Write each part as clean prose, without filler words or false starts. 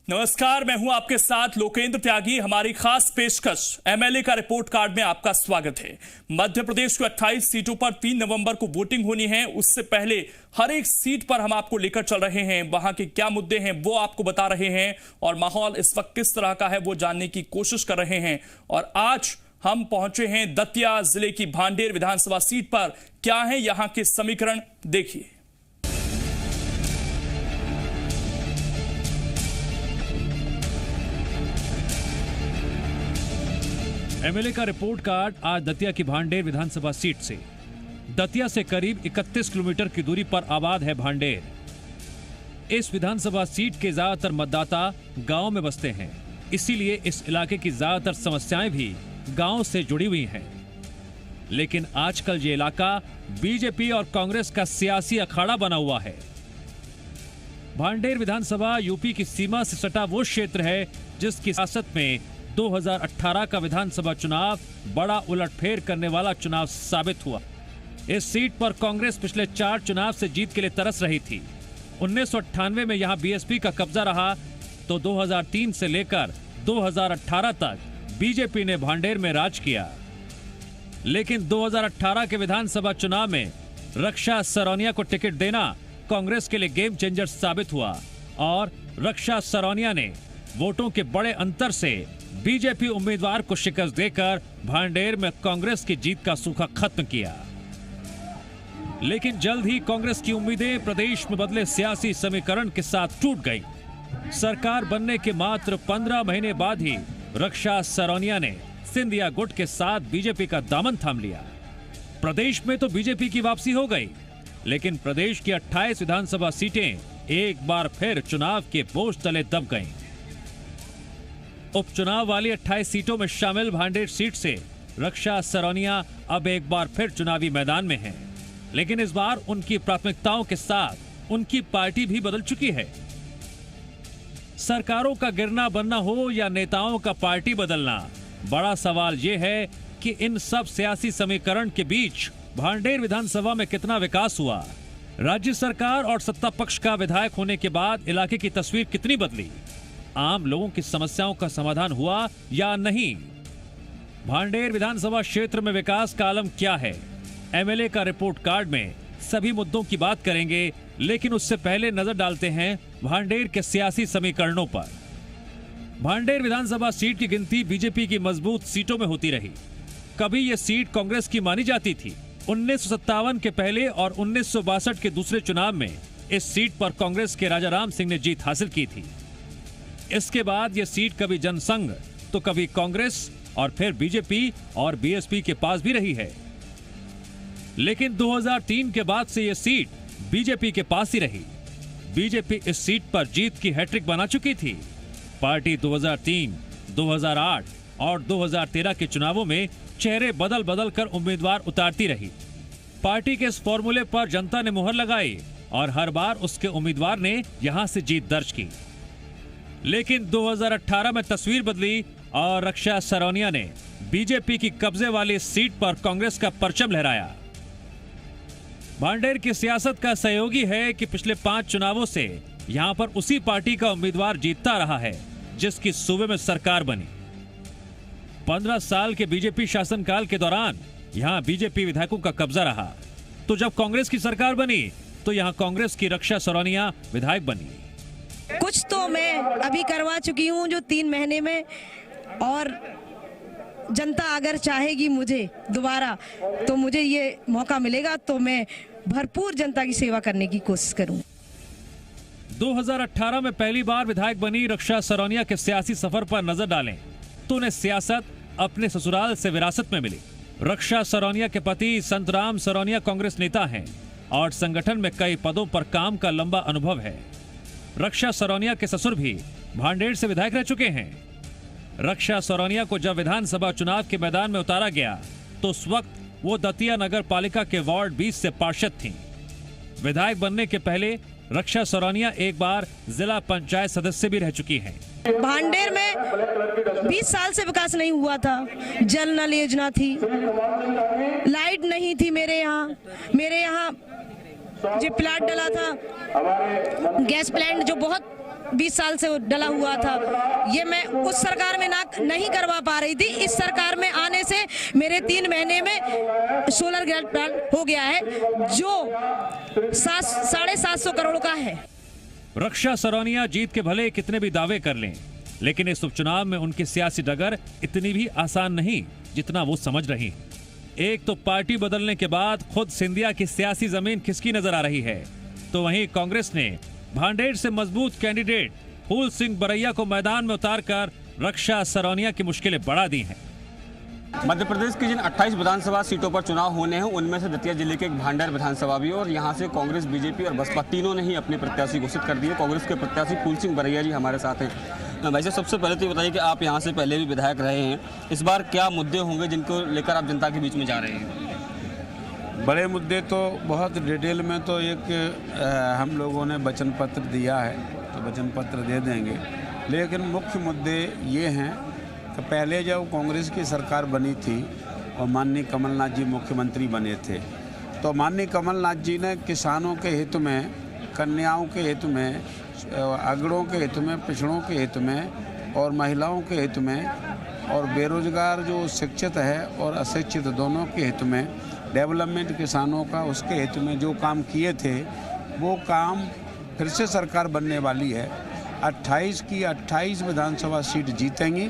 नमस्कार, मैं हूं आपके साथ लोकेंद्र त्यागी। हमारी खास पेशकश एमएलए का रिपोर्ट कार्ड में आपका स्वागत है। मध्य प्रदेश की 28 सीटों पर 3 नवंबर को वोटिंग होनी है। उससे पहले हर एक सीट पर हम आपको लेकर चल रहे हैं, वहां के क्या मुद्दे हैं वो आपको बता रहे हैं और माहौल इस वक्त किस तरह का है वो जानने की कोशिश कर रहे हैं। और आज हम पहुंचे हैं दतिया जिले की भांडेर विधानसभा सीट पर। क्या है यहां के समीकरण, देखिए। एमएलए का रिपोर्ट कार्ड आज दतिया की भांडेर विधानसभा सीट से। दतिया से करीब 31 किलोमीटर की दूरी पर आबाद है भांडेर। इस विधानसभा सीट के ज्यादातर मतदाता गांव में बसते हैं, इसीलिए इस इलाके की ज्यादातर समस्याएं भी गांव से जुड़ी हुई हैं। लेकिन आजकल ये इलाका बीजेपी और कांग्रेस का सियासी अखाड़ा बना हुआ है। भांडेर विधानसभा यूपी की सीमा से सटा वो क्षेत्र है जिसकी सियासत में 2018 का विधानसभा चुनाव बड़ा उलटफेर करने वाला चुनाव साबित हुआ। इस सीट पर कांग्रेस पिछले 4 चुनाव से जीत के लिए तरस रही थी। 1998 में यहां बीएसपी का कब्जा रहा तो 2003 से लेकर 2018 तक बीजेपी ने भांडेर में राज किया। लेकिन 2018 के विधानसभा चुनाव में रक्षा सरौनिया को टिकट देना कांग्रेस के लिए गेम चेंजर साबित हुआ और रक्षा सरौनिया ने वोटों के बड़े अंतर से बीजेपी उम्मीदवार को शिकस्त देकर भांडेर में कांग्रेस की जीत का सूखा खत्म किया। लेकिन जल्द ही कांग्रेस की उम्मीदें प्रदेश में बदले सियासी समीकरण के साथ टूट गई। सरकार बनने के मात्र 15 महीने बाद ही रक्षा सरौनिया ने सिंधिया गुट के साथ बीजेपी का दामन थाम लिया। प्रदेश में तो बीजेपी की वापसी हो गई, लेकिन प्रदेश की 28 विधानसभा सीटें एक बार फिर चुनाव के बोझ तले दब गईं। उपचुनाव वाली 28 सीटों में शामिल भांडेर सीट से रक्षा सरौनिया अब एक बार फिर चुनावी मैदान में हैं। लेकिन इस बार उनकी प्राथमिकताओं के साथ उनकी पार्टी भी बदल चुकी है। सरकारों का गिरना बनना हो या नेताओं का पार्टी बदलना, बड़ा सवाल यह है कि इन सब सियासी समीकरण के बीच भांडेर विधानसभा में कितना विकास हुआ। राज्य सरकार और सत्ता पक्ष का विधायक होने के बाद इलाके की तस्वीर कितनी बदली। आम लोगों की समस्याओं का समाधान हुआ या नहीं। भांडेर विधानसभा क्षेत्र में विकास का आलम क्या है, एमएलए का रिपोर्ट कार्ड में सभी मुद्दों की बात करेंगे। लेकिन उससे पहले नजर डालते हैं भांडेर के सियासी समीकरणों पर। भांडेर विधानसभा सीट की गिनती बीजेपी की मजबूत सीटों में होती रही। कभी यह सीट कांग्रेस की मानी जाती थी। 1957 के पहले और 1962 के दूसरे चुनाव में इस सीट पर कांग्रेस के राजा राम सिंह ने जीत हासिल की थी। इसके बाद यह सीट कभी जनसंघ तो कभी कांग्रेस और फिर बीजेपी और बीएसपी के पास भी रही है। लेकिन 2003 के बाद से यह सीट बीजेपी के पास ही रही। बीजेपी इस सीट पर जीत की हैट्रिक बना चुकी थी। पार्टी 2003, 2008 और 2013 के चुनावों में चेहरे बदल बदल कर उम्मीदवार उतारती रही। पार्टी के इस फॉर्मूले पर जनता ने मुहर लगाई और हर बार उसके उम्मीदवार ने यहां से जीत दर्ज की। लेकिन 2018 में तस्वीर बदली और रक्षा सरौनिया ने बीजेपी की कब्जे वाली सीट पर कांग्रेस का परचम लहराया। भांडेर की सियासत का सहयोगी है कि पिछले 5 चुनावों से यहां पर उसी पार्टी का उम्मीदवार जीतता रहा है जिसकी सूबे में सरकार बनी। 15 साल के बीजेपी शासनकाल के दौरान यहां बीजेपी विधायकों का कब्जा रहा। तो जब कांग्रेस की सरकार बनी तो यहां कांग्रेस की रक्षा सरौनिया विधायक बनी। कुछ तो मैं अभी करवा चुकी हूँ जो 3 महीने में, और जनता अगर चाहेगी मुझे दोबारा तो मुझे ये मौका मिलेगा तो मैं भरपूर जनता की सेवा करने की कोशिश करूँ। 2018 में पहली बार विधायक बनी रक्षा सरौनिया के सियासी सफर पर नजर डालें तो उन्हें सियासत अपने ससुराल से विरासत में मिली। रक्षा सरौनिया के पति संत राम सरौनिया कांग्रेस नेता हैं और संगठन में कई पदों पर काम का लंबा अनुभव है। रक्षा सरौनिया के ससुर भी भांडेर से विधायक रह चुके हैं। रक्षा सरौनिया को जब विधानसभा चुनाव के मैदान में उतारा गया तो उस वक्त वो दतिया नगर पालिका के वार्ड 20 से पार्षद थीं। विधायक बनने के पहले रक्षा सरौनिया एक बार जिला पंचायत सदस्य भी रह चुकी हैं। भांडेर में 20 साल से विकास नहीं हुआ था। जल नल योजना थी, लाइट नहीं थी मेरे यहाँ जो प्लांट डला था, गैस प्लांट जो बहुत 20 साल से डला हुआ था, ये मैं उस सरकार में नहीं करवा पा रही थी। इस सरकार में आने से मेरे 3 महीने में सोलर ग्रिड प्लांट हो गया है, जो 750 करोड़ का है। रक्षा सरौनिया जीत के भले कितने भी दावे कर लें, लेकिन इस उपचुनाव में उनकी सियासी डगर इतनी भी आसान नहीं जितना वो समझ रही। एक तो पार्टी बदलने के बाद खुद सिंधिया की सियासी जमीन खिसकी नजर आ रही है, तो वहीं कांग्रेस ने भांडेर से मजबूत कैंडिडेट फूल सिंह बरैया को मैदान में उतारकर रक्षा सरौनिया की मुश्किलें बढ़ा दी हैं। मध्य प्रदेश की जिन 28 विधानसभा सीटों पर चुनाव होने हैं, उनमें से दतिया जिले के एक भांडेर विधानसभा भी है और यहां से कांग्रेस, बीजेपी और बसपा तीनों ने ही अपने प्रत्याशी घोषित कर दिए। कांग्रेस के प्रत्याशी फूल सिंह बरैया जी हमारे साथ हैं। भाई साहब, सबसे पहले तो ये बताइए कि आप यहां से पहले भी विधायक रहे हैं, इस बार क्या मुद्दे होंगे जिनको लेकर आप जनता के बीच में जा रहे हैं? बड़े मुद्दे तो बहुत डिटेल में तो एक हम लोगों ने वचन पत्र दिया है, तो वचन पत्र दे देंगे, लेकिन मुख्य मुद्दे ये हैं कि पहले जब कांग्रेस की सरकार बनी थी और माननीय कमलनाथ जी मुख्यमंत्री बने थे, तो माननीय कमलनाथ जी ने किसानों के हित में, कन्याओं के हित में, अगड़ों के हित में, पिछड़ों के हित में और महिलाओं के हित में और बेरोजगार जो शिक्षित है और अशिक्षित दोनों के हित में, डेवलपमेंट किसानों का उसके हित में जो काम किए थे, वो काम फिर से सरकार बनने वाली है। 28 की 28 विधानसभा सीट जीतेंगी,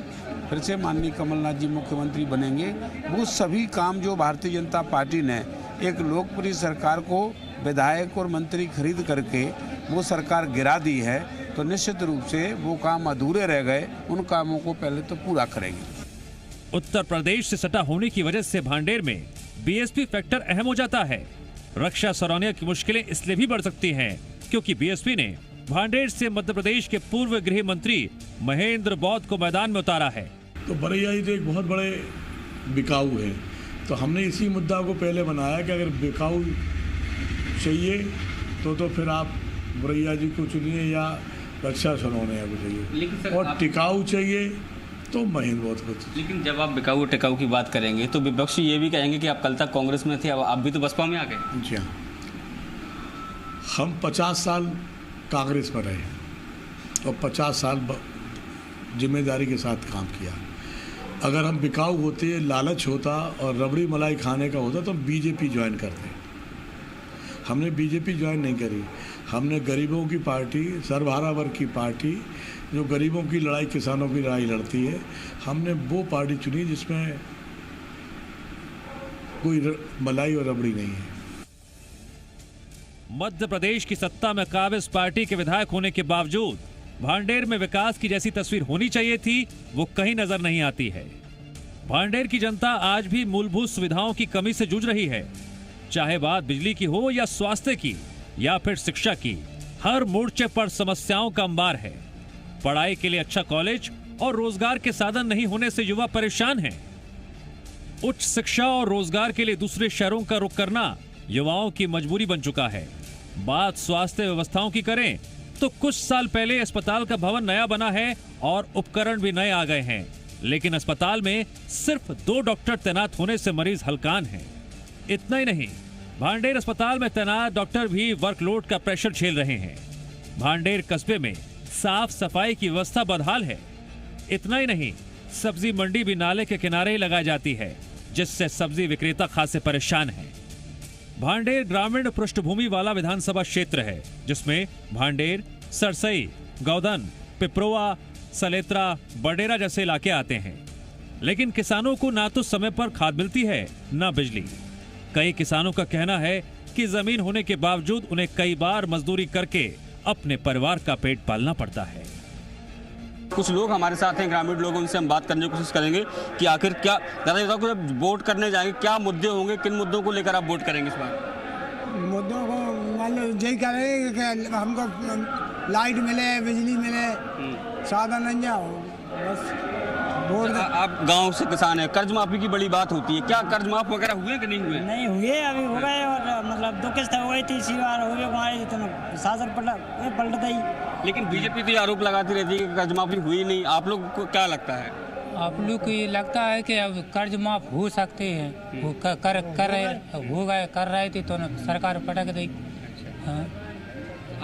फिर से माननीय कमलनाथ जी मुख्यमंत्री बनेंगे। वो सभी काम जो भारतीय जनता पार्टी ने एक लोकप्रिय सरकार को विधायक और मंत्री खरीद करके वो सरकार गिरा दी है, तो निश्चित रूप से वो काम अधूरे रह गए, उन कामों को पहले तो पूरा करेंगे। उत्तर प्रदेश से सटा होने की वजह से भांडेर में बीएसपी फैक्टर अहम हो जाता है। रक्षा सरौनिया की मुश्किलें इसलिए भी बढ़ सकती हैं क्योंकि बीएसपी ने भांडेर से मध्य प्रदेश के पूर्व गृह मंत्री महेंद्र बौद्ध को मैदान में उतारा है। तो बरैया जी तो एक बहुत बड़े बिकाऊ है, तो हमने इसी मुद्दा को पहले बनाया कि अगर बिकाऊ चाहिए तो फिर आप बरैया जी को चुनिए या रक्षा सरौनिया को चाहिए, और टिकाऊ चाहिए तो महेंद्र बौद्ध को। लेकिन जब आप बिकाऊ टिकाऊ की बात करेंगे तो विपक्षी ये भी कहेंगे कि आप कल तक कांग्रेस में थे, अब आप भी तो बसपा में आ गए। जी हाँ, हम 50 साल कांग्रेस में रहे और 50 साल जिम्मेदारी के साथ काम किया। अगर हम बिकाऊ होते, लालच होता और रबड़ी मलाई खाने का होता तो हम बीजेपी ज्वाइन करते। हमने बीजेपी ज्वाइन नहीं करी, हमने गरीबों की पार्टी, सर्वहारा वर्ग की पार्टी, जो गरीबों की लड़ाई, किसानों की लड़ाई लड़ती है, हमने वो पार्टी चुनी जिसमें कोई मलाई और रबड़ी नहीं है। मध्य प्रदेश की सत्ता में काबिज पार्टी के विधायक होने के बावजूद भांडेर में विकास की जैसी तस्वीर होनी चाहिए थी, वो कहीं नजर नहीं आती है। भांडेर की जनता आज भी मूलभूत सुविधाओं की कमी से जूझ रही है, चाहे बात बिजली की हो या स्वास्थ्य की या फिर शिक्षा की। हर मोर्चे पर समस्याओं का अंबार है। पढ़ाई के लिए अच्छा कॉलेज और रोजगार के साधन नहीं होने से युवा परेशान हैं। उच्च शिक्षा और रोजगार के लिए दूसरे शहरों का रुख करना युवाओं की मजबूरी बन चुका है। बात स्वास्थ्य व्यवस्थाओं की करें तो कुछ साल पहले अस्पताल का भवन नया बना है और उपकरण भी नए आ गए हैं, लेकिन अस्पताल में सिर्फ 2 डॉक्टर तैनात होने से मरीज हलकान हैं। इतना ही नहीं, भांडेर अस्पताल में तैनात डॉक्टर भी वर्कलोड का प्रेशर झेल रहे हैं। भांडेर कस्बे में साफ सफाई की व्यवस्था बदहाल है। इतना ही नहीं, सब्जी मंडी भी नाले के किनारे ही लगाई जाती है, जिससे सब्जी विक्रेता खासे परेशान हैं। भांडेर ग्रामीण पृष्ठभूमि वाला विधानसभा क्षेत्र है, जिसमें भांडेर, सरसई, गौधन, पिपरोआ, सलेत्रा, बडेरा जैसे इलाके आते हैं। लेकिन किसानों को ना तो समय पर खाद मिलती है, ना बिजली। कई किसानों का कहना है कि जमीन होने के बावजूद उन्हें कई बार मजदूरी करके अपने परिवार का पेट पालना पड़ता है। कुछ लोग हमारे साथ हैं, ग्रामीण लोग, उनसे हम बात करने की कोशिश करेंगे कि आखिर क्या, दादा ये बताओ, जब वोट करने जाएंगे क्या मुद्दे होंगे, किन मुद्दों को लेकर आप वोट करेंगे इस बार? मुद्दों को मान लो यही करेंगे कि हमको लाइट मिले, बिजली मिले, साधन नहीं जाओ बस वोट। आप गांव से किसान हैं, कर्ज माफी की बड़ी बात होती है, क्या कर्ज माफ वगैरह हुए कि नहीं हुए? नहीं हुए, अभी हो गए, और मतलब 2 किस्त हो गई थी, इसी बार हो गए हमारे, तो शासन पलटता ही। लेकिन बीजेपी तो आरोप लगाती रहती है कि कर्ज माफी हुई नहीं, आप लोग को क्या लगता है? आप लोग को ये लगता है कि अब कर्ज माफ हो सकते हैं, वो कर रहे थे तो सरकार पटक दी। हाँ।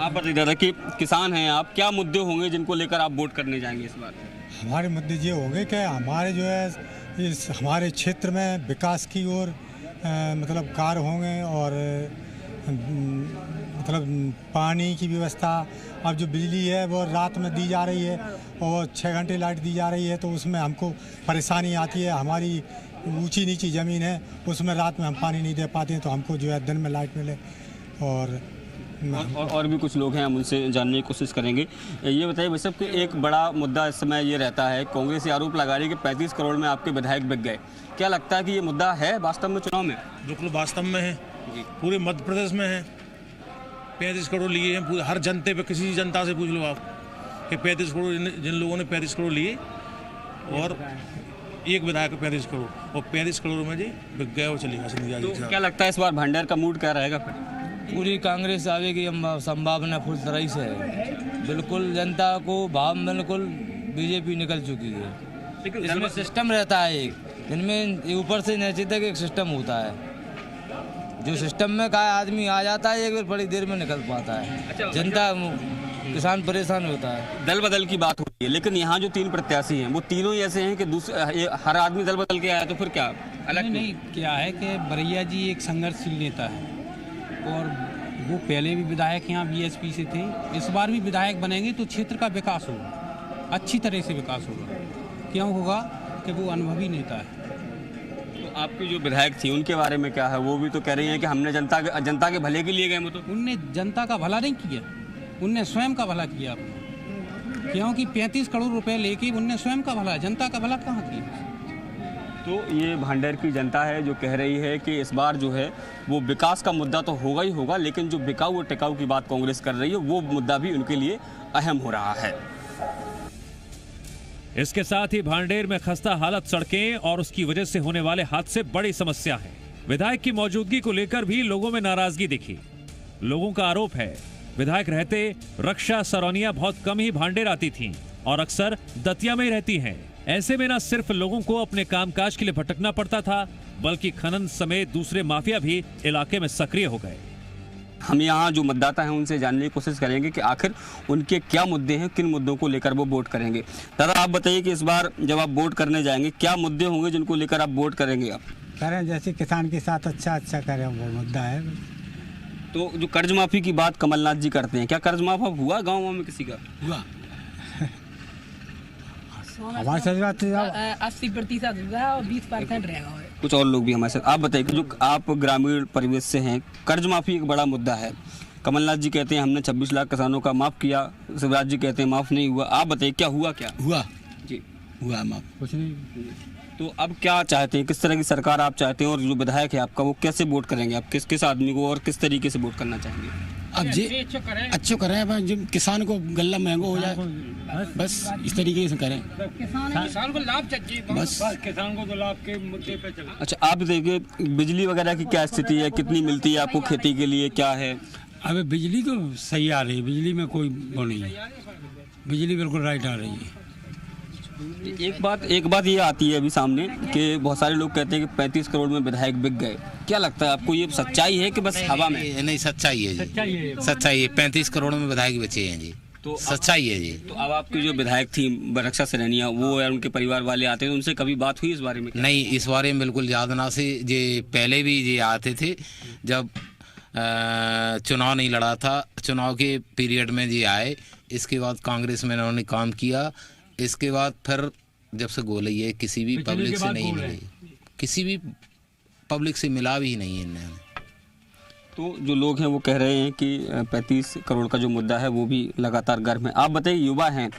आप बताइए दादा कि किसान हैं आप, क्या मुद्दे होंगे जिनको लेकर आप वोट करने जाएंगे इस बार? हमारे मुद्दे ये होंगे कि हमारे जो है इस हमारे क्षेत्र में विकास की ओर मतलब कार्य होंगे और मतलब पानी की व्यवस्था। अब जो बिजली है वो रात में दी जा रही है और 6 घंटे लाइट दी जा रही है, तो उसमें हमको परेशानी आती है। हमारी ऊंची नीची ज़मीन है, उसमें रात में हम पानी नहीं दे पाते हैं, तो हमको जो है दिन में लाइट मिले। और भी कुछ लोग हैं, हम उनसे जानने की कोशिश करेंगे। ये बताइए भाई साहब कि एक बड़ा मुद्दा इस समय ये रहता है, कांग्रेस ये आरोप लगा रही है कि 35 करोड़ में आपके विधायक बिक गए। क्या लगता है कि ये मुद्दा है वास्तव में चुनाव में? बिल्कुल वास्तव में है, पूरे मध्य प्रदेश में है। 35 करोड़ लिए हैं पूरे, हर जनते पे, किसी जनता से पूछ लो आप कि 35 करोड़ जिन लोगों ने 35 करोड़ लिए और एक विधायक 35 करोड़ और 35 करोड़ में जी बिक गए और चली गया। तो क्या लगता है इस बार भंडार का मूड क्या रहेगा? पूरी कांग्रेस आवे की संभावना फुल तरह से है। बिल्कुल जनता को भाव बिल्कुल बीजेपी निकल चुकी है। लेकिन इसमें सिस्टम रहता है एक, इनमें ऊपर से नीचे तक एक सिस्टम होता है। जो सिस्टम में का आदमी आ जाता है एक बार बड़ी देर में निकल पाता है। जनता किसान परेशान होता है। दल बदल की बात होती है, लेकिन यहाँ जो 3 प्रत्याशी हैं वो तीनों ही ऐसे हैं कि हर आदमी दल बदल के आया, तो फिर क्या अलग नहीं क्या है कि बरैया जी एक संघर्षशील नेता है और वो पहले भी विधायक यहाँ बीएसपी से थे, इस बार भी विधायक बनेंगे तो क्षेत्र का विकास होगा, अच्छी तरह से विकास होगा। क्यों होगा कि वो अनुभवी नेता है। तो आपकी जो विधायक थी उनके बारे में क्या है? वो भी तो कह रही हैं कि हमने जनता के भले के लिए गए। तो उनने जनता का भला नहीं किया, उनने स्वयं का भला किया। क्योंकि 35 करोड़ रुपए लेके उनने स्वयं का भला, जनता का भला कहाँ किया? तो ये भांडेर की जनता है जो कह रही है कि इस बार जो है वो विकास का मुद्दा तो होगा ही होगा, लेकिन जो बिकाऊ और टिकाऊ की बात कांग्रेस कर रही है वो मुद्दा भी उनके लिए अहम हो रहा है। इसके साथ ही भांडेर में खस्ता हालत सड़कें और उसकी वजह से होने वाले हादसे बड़ी समस्या है। विधायक की मौजूदगी को लेकर भी लोगों में नाराजगी दिखी। लोगों का आरोप है विधायक रहते रक्षा सरौनिया बहुत कम ही भांडेर आती थीं और अक्सर दतिया में ही रहती हैं। ऐसे में न सिर्फ लोगों को अपने कामकाज के लिए भटकना पड़ता था, बल्कि खनन समेत दूसरे माफिया भी इलाके में सक्रिय हो गए। हम यहाँ जो मतदाता हैं उनसे जानने की कोशिश करेंगे कि आखिर उनके क्या मुद्दे हैं, किन मुद्दों को लेकर वो वोट करेंगे। दादा आप बताइए कि इस बार जब आप वोट करने जाएंगे क्या मुद्दे होंगे जिनको लेकर आप वोट करेंगे? आप करें जैसे किसान के साथ अच्छा करें, वो मुद्दा है। तो जो कर्ज माफी की बात कमलनाथ जी करते हैं, क्या कर्ज माफी हुआ गाँव में किसी का? हुआ हमारे साथ 80% हुआ और 20% रहेगा। कुछ और लोग भी हमारे साथ। आप बताइए कि जो आप ग्रामीण परिवेश से हैं, कर्ज माफी एक बड़ा मुद्दा है। कमलनाथ जी कहते हैं हमने 26 लाख किसानों का माफ किया, शिवराज जी कहते हैं माफ नहीं हुआ। आप बताइए क्या हुआ? क्या हुआ जी? हुआ माफ कुछ नहीं। तो अब क्या चाहते हैं, किस तरह की सरकार आप चाहते हैं और जो विधायक है आपका वो कैसे वोट करेंगे? आप किस आदमी को और किस तरीके से वोट करना चाहेंगे? अब जी अच्छो करें, जो किसान को गल्ला महंगा हो जाए, बस इस तरीके से करें। किसान को लाभ चाहिए, बस किसान को तो लाभ के मुद्दे पे चला। अच्छा आप देखिए बिजली वगैरह की क्या स्थिति है, कितनी मिलती है आपको खेती के लिए, क्या है? अब बिजली तो सही आ रही है, बिजली में कोई वो नहीं है, बिजली बिल्कुल राइट आ रही है। एक बात ये आती है अभी सामने कि बहुत सारे लोग कहते हैं कि 35 करोड़ में विधायक बिक गए। क्या लगता है आपको, ये सच्चाई है कि बस हवा में? नहीं सच्चाई है जी, सच्चाई है। 35 करोड़ में विधायक बचे हैं जी, तो सच्चाई है जी। तो अब आपकी जो विधायक थी रक्षा सरौनिया, वो या उनके परिवार वाले आते हैं, उनसे कभी बात हुई इस बारे में? नहीं, इस बारे में बिल्कुल याद ना से। ये पहले भी ये आते थे जब चुनाव नहीं लड़ा था, चुनाव के पीरियड में ये आए। इसके बाद कांग्रेस में इन्होंने काम किया। इसके बाद फिर जब से गोली है किसी भी पब्लिक से नहीं मिली, किसी भी पब्लिक से मिला भी नहीं है इन्हें। तो जो लोग हैं वो कह रहे हैं कि 35 करोड़ का जो मुद्दा है वो भी लगातार गर्म है। आप बताइए, युवा हैं,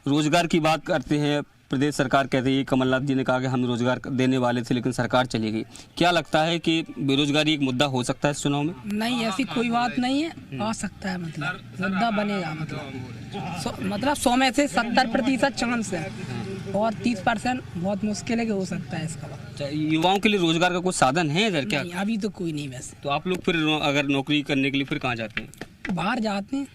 रोजगार की बात करते हैं, प्रदेश सरकार कहती है, कमलनाथ जी ने कहा कि हम रोजगार देने वाले थे लेकिन सरकार चली गई। क्या लगता है कि बेरोजगारी एक मुद्दा हो सकता है इस चुनाव में? नहीं, ऐसी कोई बात नहीं है, आ सकता है, मतलब मुद्दा बनेगा। मतलब 100 में से 70% चांस है और 30% बहुत मुश्किल है कि हो सकता है इसका। युवाओं के लिए रोजगार का कुछ साधन है इधर? क्या अभी तो कोई नहीं वैसे। तो आप लोग फिर अगर नौकरी करने के लिए फिर कहाँ जाते हैं? बाहर जाते हैं,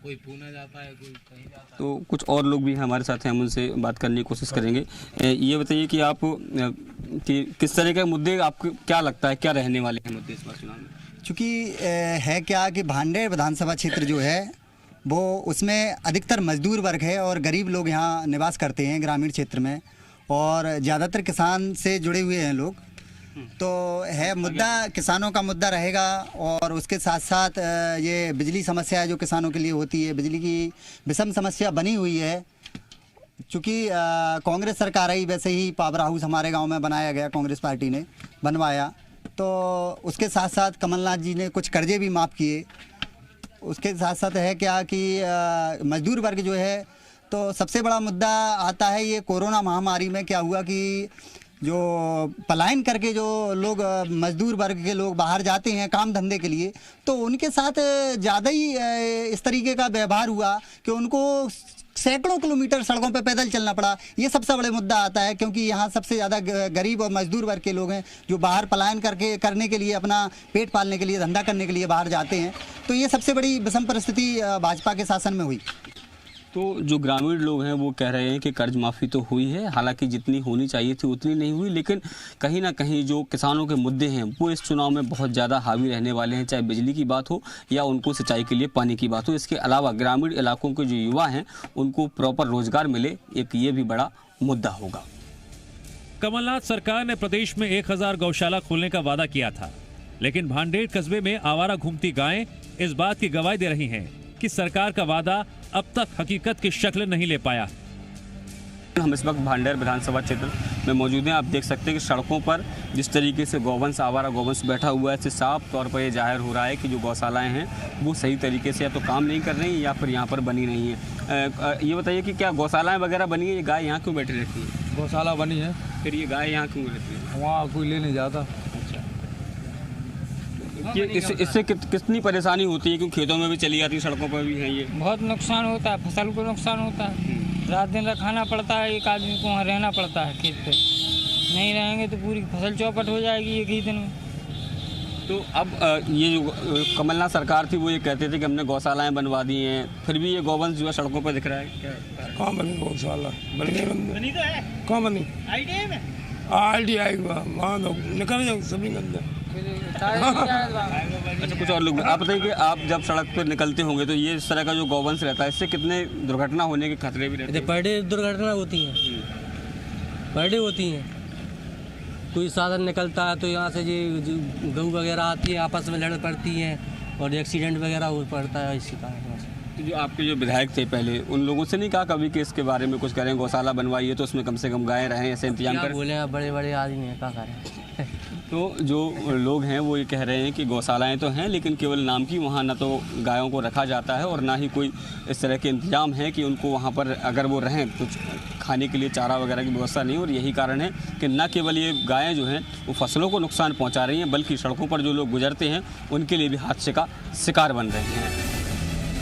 कोई पुणे जाता है, कोई कहीं जाता है। तो कुछ और लोग भी हमारे साथ हैं, हम उनसे बात करने की कोशिश करेंगे। ये बताइए कि आप कि किस तरह के मुद्दे आपको क्या लगता है क्या रहने वाले हैं मुद्दे इस बार चुनाव में? चूँकि है क्या कि भांडेर विधानसभा क्षेत्र जो है वो उसमें अधिकतर मजदूर वर्ग है और गरीब लोग यहाँ निवास करते हैं ग्रामीण क्षेत्र में, और ज़्यादातर किसान से जुड़े हुए हैं लोग। तो है मुद्दा, किसानों का मुद्दा रहेगा, और उसके साथ साथ ये बिजली समस्या जो किसानों के लिए होती है, बिजली की विषम समस्या बनी हुई है। चूँकि कांग्रेस सरकार आई, वैसे ही पावर हाउस हमारे गांव में बनाया गया, कांग्रेस पार्टी ने बनवाया, तो उसके साथ साथ कमलनाथ जी ने कुछ कर्जे भी माफ़ किए। उसके साथ साथ है क्या कि मजदूर वर्ग जो है, तो सबसे बड़ा मुद्दा आता है ये कोरोना महामारी में क्या हुआ कि जो पलायन करके जो लोग मजदूर वर्ग के लोग बाहर जाते हैं काम धंधे के लिए, तो उनके साथ ज़्यादा ही इस तरीके का व्यवहार हुआ कि उनको सैकड़ों किलोमीटर सड़कों पर पैदल चलना पड़ा। ये सबसे बड़ा मुद्दा आता है, क्योंकि यहाँ सबसे ज़्यादा गरीब और मजदूर वर्ग के लोग हैं जो बाहर पलायन करने के लिए, अपना पेट पालने के लिए, धंधा करने के लिए बाहर जाते हैं। तो ये सबसे बड़ी विषम परिस्थिति भाजपा के शासन में हुई। तो जो ग्रामीण लोग हैं वो कह रहे हैं कि कर्ज माफ़ी तो हुई है, हालांकि जितनी होनी चाहिए थी उतनी नहीं हुई, लेकिन कहीं ना कहीं जो किसानों के मुद्दे हैं वो इस चुनाव में बहुत ज़्यादा हावी रहने वाले हैं, चाहे बिजली की बात हो या उनको सिंचाई के लिए पानी की बात हो। इसके अलावा ग्रामीण इलाकों के जो युवा हैं उनको प्रॉपर रोजगार मिले, एक ये भी बड़ा मुद्दा होगा। कमलनाथ सरकार ने प्रदेश में 1000 गौशाला खोलने का वादा किया था, लेकिन भांडेर कस्बे में आवारा घूमती गायें इस बात की गवाही दे रही हैं कि सरकार का वादा अब तक हकीकत की शक्ल नहीं ले पाया। हम इस वक्त भांडेर विधानसभा क्षेत्र में मौजूद हैं। आप देख सकते हैं कि सड़कों पर जिस तरीके से गौवंश, आवारा गौवंश बैठा हुआ है, इससे साफ तौर पर यह जाहिर हो रहा है कि जो गौशालाएं हैं वो सही तरीके से या तो काम नहीं कर रही हैं या फिर यहाँ पर बनी नहीं है। ये बताइए कि क्या गौशालाएं वगैरह बनी है, ये गाय यहाँ क्यों बैठी रहती है? गौशाला बनी है, फिर ये गाय यहाँ क्यों रहती है? वहाँ कोई ले नहीं जाता। इससे कितनी परेशानी होती है, क्योंकि खेतों में भी चली जाती है, सड़कों पर भी है, ये बहुत नुकसान होता है, फसल को नुकसान होता है, रात दिन रखाना पड़ता है, एक आदमी को वहाँ रहना पड़ता है खेत पे, नहीं रहेंगे तो पूरी फसल चौपट हो जाएगी एक ही दिन में। तो अब ये जो कमलनाथ सरकार थी वो ये कहते थे कि हमने गौशालाएं बनवा दी हैं, फिर भी ये गौवंश जो है सड़कों पर दिख रहा है। क्या कहाँ बनी गौशाला? बनी तो है, कहाँ बनी? ITI वहाँ निकल जाओ सभी अंदर। अच्छा, कुछ और लोग आप बताइए कि आप जब सड़क पर निकलते होंगे तो ये इस तरह का जो गौवंश रहता है, इससे कितने दुर्घटना होने के खतरे भी रहते हैं? पर डे दुर्घटना होती हैं, पर डे होती हैं। कोई साधन निकलता है तो यहाँ से ये गऊ वगैरह आती है, आपस में लड़ पड़ती हैं और एक्सीडेंट वगैरह हो पड़ता है इसी कारण। तो जो आपके जो विधायक थे पहले, उन लोगों से नहीं कहा कभी कि इसके बारे में कुछ करें, गौशाला बनवाइए तो उसमें कम से कम गायें रहें, ऐसे इंतजाम करें? बोले बड़े बड़े आदमी हैं, क्या करें। तो जो लोग हैं वो ये कह रहे हैं कि गौशालाएं तो हैं लेकिन केवल नाम की, वहाँ ना तो गायों को रखा जाता है और ना ही कोई इस तरह के इंतजाम है कि उनको वहाँ पर अगर वो रहें कुछ खाने के लिए चारा वगैरह की व्यवस्था नहीं। और यही कारण है कि न केवल ये गायें जो हैं वो फसलों को नुकसान पहुँचा रही हैं, बल्कि सड़कों पर जो लोग गुजरते हैं उनके लिए भी हादसे का शिकार बन रहे हैं।